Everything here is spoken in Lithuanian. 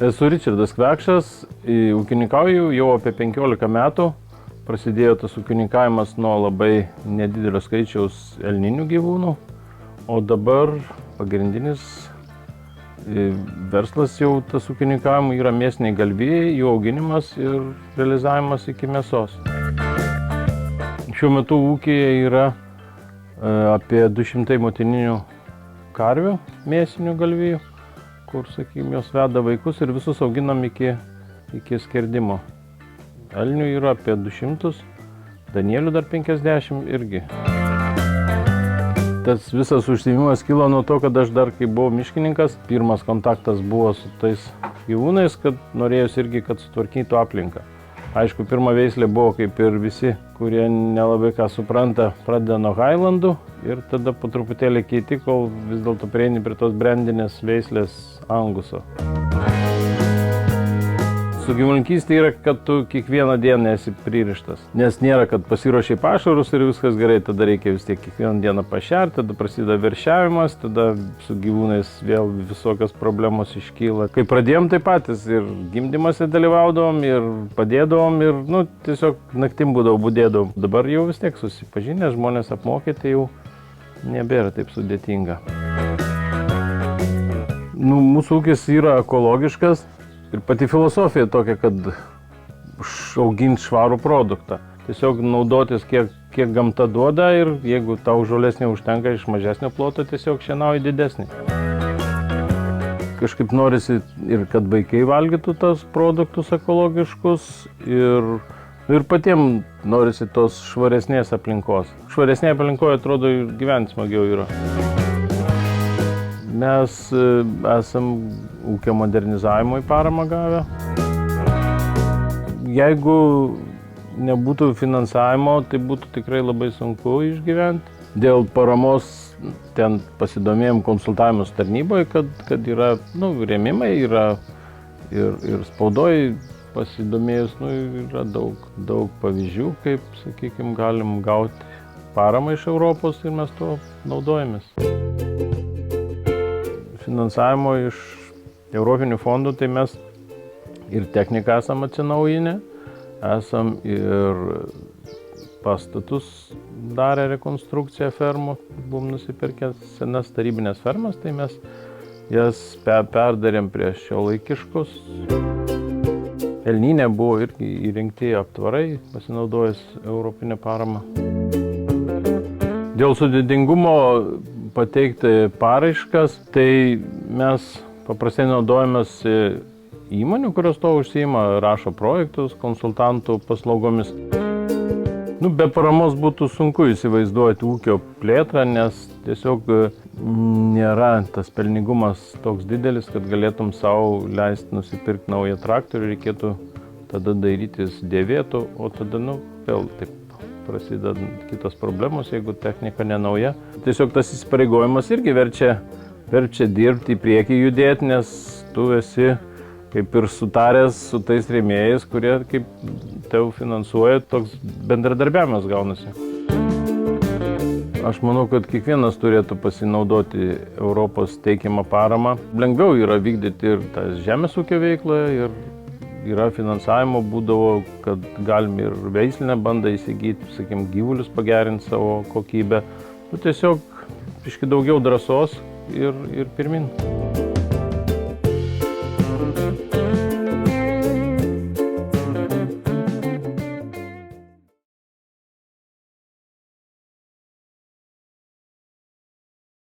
Esu Ričardas Kvekšas, ūkininkauju jau apie 15 metų. Prasidėjo tas ūkininkavimas nuo labai nedidelio skaičiaus elninių gyvūnų, o dabar pagrindinis verslas jau tas ūkininkavimo yra mėsiniai galvijai, jų auginimas ir realizavimas iki mėsos. Šiuo metu ūkyje yra apie 200 motininių karvių mėsinių galvijų, kur, sakykime, jos veda vaikus ir visus auginam iki skerdimo. Elnių yra apie 200, danielių dar 50 irgi. Tas visas užsiėmimas kilo nuo to, kad aš dar, kai buvau miškininkas, pirmas kontaktas buvo su tais gyvūnais, kad norėjusi irgi, kad sutvarkytų aplinką. Aišku, pirma veislė buvo, kaip ir visi, kurie nelabai ką supranta, pradeda nuo Highlandų ir tada po truputėlį keiti, kol vis dėlto prieini prie tos brandinės veislės Anguso. Su gyvulininkystė yra, kad tu kiekvieną dieną esi pririštas, nes nėra, kad pasiruošiai pašarus ir viskas gerai, tada reikia vis tiek kiekvieną dieną pašerti, tada prasideda veršiavimas, tada su gyvūnais vėl visokios problemos iškyla. Kai pradėjom, tai patys ir gimdymuose dalyvaudavom, ir padėdavom, ir tiesiog naktim būdavo budėdavom. Dabar jau vis tiek susipažinę, žmonės apmokyti jau nebėra taip sudėtinga. Mūsų ūkis yra ekologiškas. Ir pati filosofija tokia, kad auginti švarų produktą. Tiesiog naudotis, kiek gamta duoda ir jeigu tau žolės neužtenka iš mažesnio ploto, tiesiog šienauji didesnį. Kažkaip norisi ir kad vaikai valgytų tos produktus ekologiškus ir patiems norisi tos švaresnės aplinkos. Švaresnė aplinkoje atrodo ir gyventi smagiau yra. Mes esam ūkio modernizavimo į paramą gavę. Jeigu nebūtų finansavimo, tai būtų tikrai labai sunku išgyventi. Dėl paramos ten pasidomėjom konsultavimus tarnyboje, kad yra rėmimai, yra ir spaudoje pasidomėjus, yra daug pavyzdžių, kaip, sakykime, galim gauti paramą iš Europos ir mes to naudojamės. Finansavimo iš Europinių fondų, tai mes ir techniką esam atsinaujinę, esam ir pastatus darę rekonstrukciją fermų, buvom nusipirkę senas tarybinės fermas, tai mes jas perdarėm prie šiuolaikiškus. Elnyne buvo irgi įrengti aptvarai, pasinaudojus Europinę paramą. Dėl sudėtingumo pateikti paraiškas, tai mes paprastai naudojamės įmonių, kurios to užsiima, rašo projektus, konsultantų paslaugomis. Be paramos būtų sunku įsivaizduoti ūkio plėtrą, nes tiesiog nėra tas pelningumas toks didelis, kad galėtum savo leisti nusipirkti naują traktorių, reikėtų tada dairytis dėvėtų, o tada vėl taip prasideda kitos problemos, jeigu technika nenauja. Tiesiog tas įsipareigojimas irgi verčia dirbti į priekį judėti, nes tu esi kaip ir sutaręs su tais rėmėjais, kurie kaip tau finansuoja, toks bendradarbiavimas gaunasi. Aš manau, kad kiekvienas turėtų pasinaudoti Europos teikiamą paramą. Lengviau yra vykdyti ir tą žemės ūkio veiklą, ir yra finansavimo būdavo, kad galim ir veislinę bandą įsigyti, sakykime, gyvulius pagerinti savo kokybę. Tiesiog biškį daugiau drąsos ir pirmin.